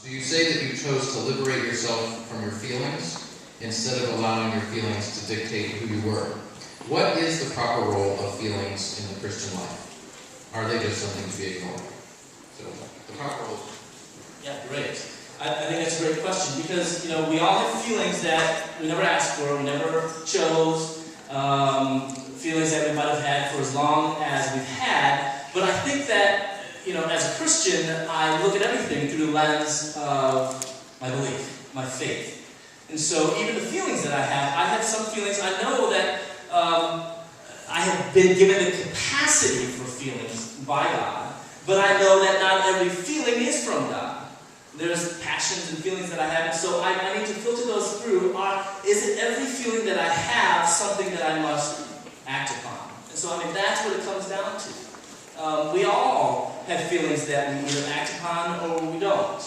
So you say that you chose to liberate yourself from your feelings instead of allowing your feelings to dictate who you were. What is the proper role of feelings in the Christian life? Are they just something to be ignored? So the proper role. Yeah, great. I think that's a great question because, we all have feelings that we never asked for, we never chose, feelings that we might have had for as long as we've had. But I think that, as a Christian, I look at everything through the lens of my belief, my faith. And so even the feelings that I have some feelings. I know that I have been given the capacity for feelings by God, but I know that not every feeling is from God. There's passions and feelings that I have, and so I need to filter those through. Is it every feeling that I have something that I must act upon? And so, that's what it comes down to. We all have feelings that we either act upon or we don't.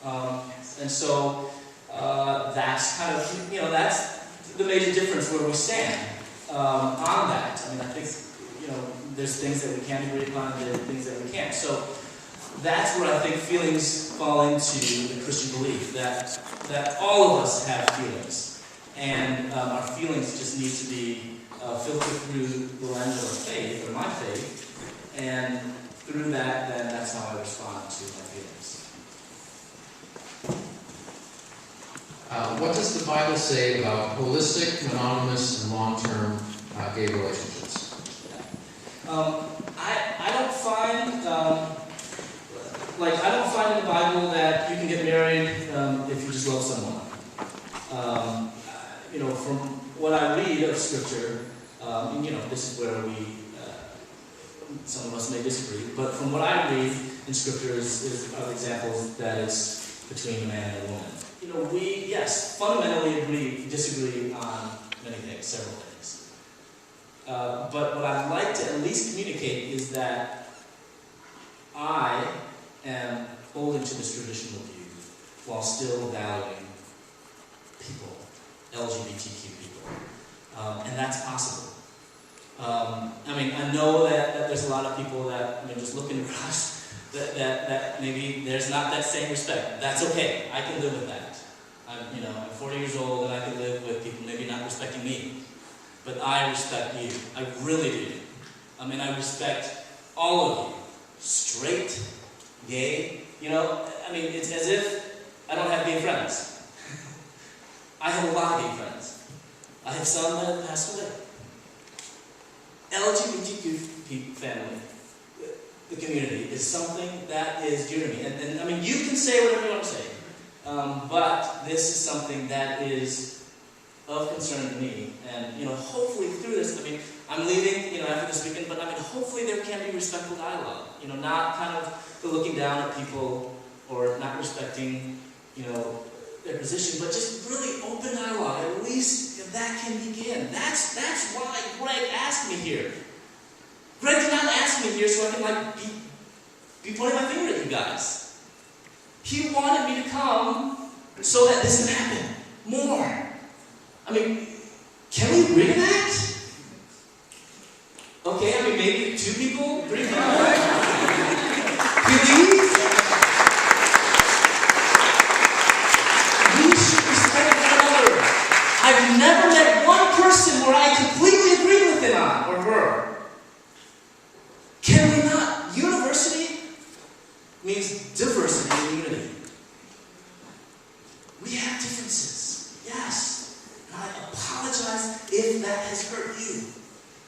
And so, that's kind of, that's the major difference where we stand on that. I think, there's things that we can agree upon and there's things that we can't. So, that's where I think feelings fall into the Christian belief, that all of us have feelings. And our feelings just need to be filtered through the lens of our faith, or my faith. And through that, then that's how I respond to my feelings. What does the Bible say about holistic, monogamous, and long-term gay relationships? I don't find... I don't find in the Bible that you can get married if you just love someone. From what I read of Scripture, this is where some of us may disagree, but from what I read in Scripture are examples that it's between a man and a woman. We, yes, fundamentally disagree on many things, several things. But what I'd like to at least communicate is that I am holding to this traditional view while still valuing people, LGBTQ people. And that's possible. I know that there's a lot of people that, just looking across, that maybe there's not that same respect. That's okay. I can live with that. I'm 40 years old and I can live with people maybe not respecting me. But I respect you. I really do. I respect all of you. Straight, gay, it's as if I don't have gay friends. I have a lot of gay friends. I have some that have passed away. LGBTQ family, the community, is something that is dear to me. And you can say whatever you want to say, but this is something that is of concern to me. And, hopefully through this, I'm leaving, after this weekend, but hopefully there can be respectful dialogue. Not kind of the looking down at people or not respecting, their position, but just really open dialogue. At least that can begin. That's why Greg asked me here. Greg did not ask me here so I can be pointing my finger at you guys. He wanted me to come so that this can happen more. Can we agree to that? Okay, maybe 2 people, 3 people. Please? We should respect one another. I've never met one person where I completely agree with him on, or her. Can we not? University means diversity and unity. We have differences, yes. And I apologize if that has hurt you.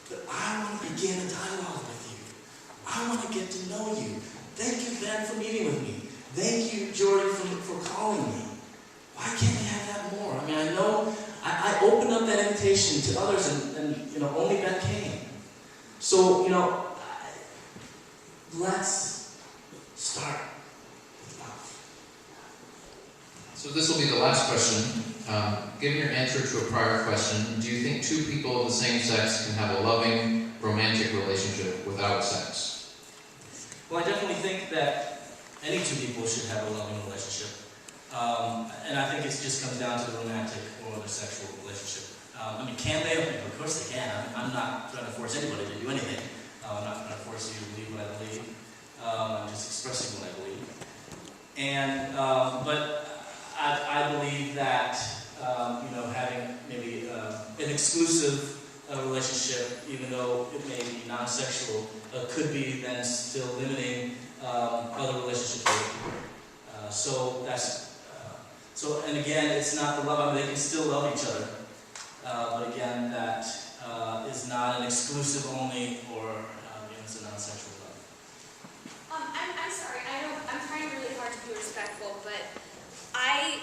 But I want to begin a dialogue with you. I want to get to know you. Thank you, Ben, for meeting with me. Thank you, Jordan, for calling me. Why can't we have that more? I know I opened up that invitation to others, and only Ben came. So, let's start with love. So this will be the last question. Given your answer to a prior question, do you think 2 people of the same sex can have a loving, romantic relationship without sex? Well, I definitely think that any 2 people should have a loving relationship. And I think it just comes down to the romantic or the sexual relationship. Can they? Of course they can. I'm not trying to force anybody to do anything. I'm not trying to force you to believe what I believe. I'm just expressing what I believe. And but I believe that having maybe an exclusive relationship, even though it may be non-sexual, could be then still limiting other relationships. So that's and again, it's not the love. I mean, they can still love each other, but again, that is not an exclusive only, or it's a non-sexual love. I'm sorry. I'm trying really hard to be respectful, but I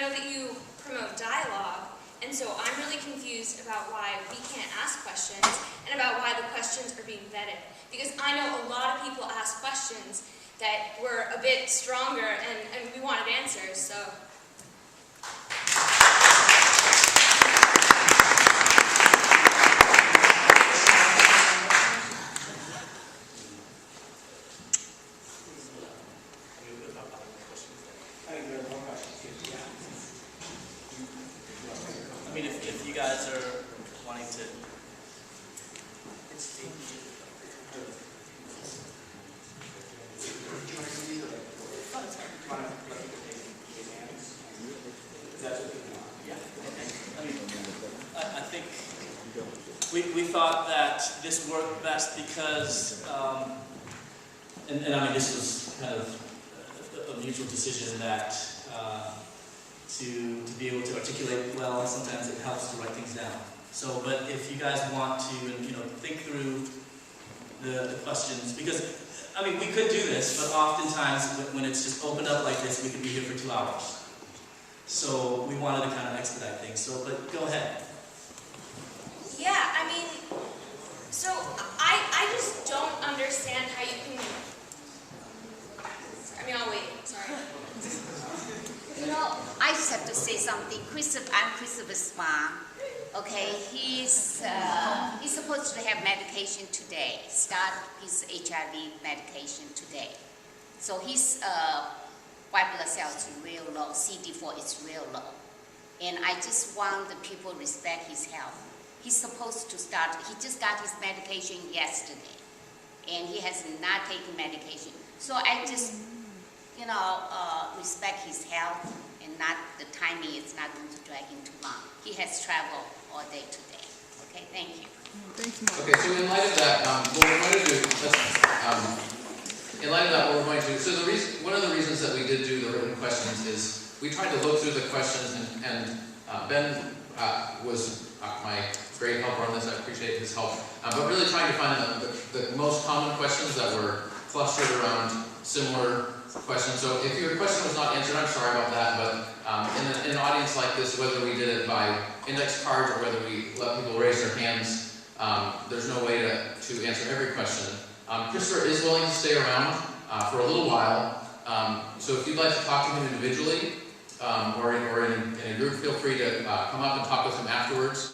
know that you promote dialogue, and so I'm really confused about why we can't ask questions and about why the questions are being vetted. Because I know a lot of people ask questions that were a bit stronger, and we wanted answers. So. I mean, if you guys are wanting to. I think we thought that this worked best because, and I mean, this was kind of a mutual decision that to be able to articulate well, sometimes it helps to write things down. So, but if you guys want to, think through the questions, because, I mean, we could do this, but oftentimes when it's just opened up like this, we could be here for 2 hours. So we wanted to kind of expedite things. So, but go ahead. Yeah, I mean, so I just don't understand how you can. I mean, I'll wait. Sorry. I just have to say something. I'm Christopher's mom. Okay, he's supposed to have medication today. Start his HIV medication today. So his white blood cells is real low. CD4 is real low, and I just want the people to respect his health. He's supposed to start. He just got his medication yesterday, and he has not taken medication. So I just respect his health, and not the timing is not going to drag him too long. He has traveled all day today. Okay, thank you. Thanks, Mom. Okay, so in light of that, what we're going to do, in light of that, what we're going to do, so one of the reasons that we did do the written questions is we tried to look through the questions, and Ben was my great helper on this. I appreciate his help, but really trying to find the most common questions that were clustered around similar questions. So if your question was not answered, I'm sorry about that, but in an audience like this, whether we did it by index cards or whether we let people raise their hands, there's no way to answer every question. Christopher is willing to stay around for a little while, so if you'd like to talk to him individually or in a group, feel free to come up and talk with him afterwards.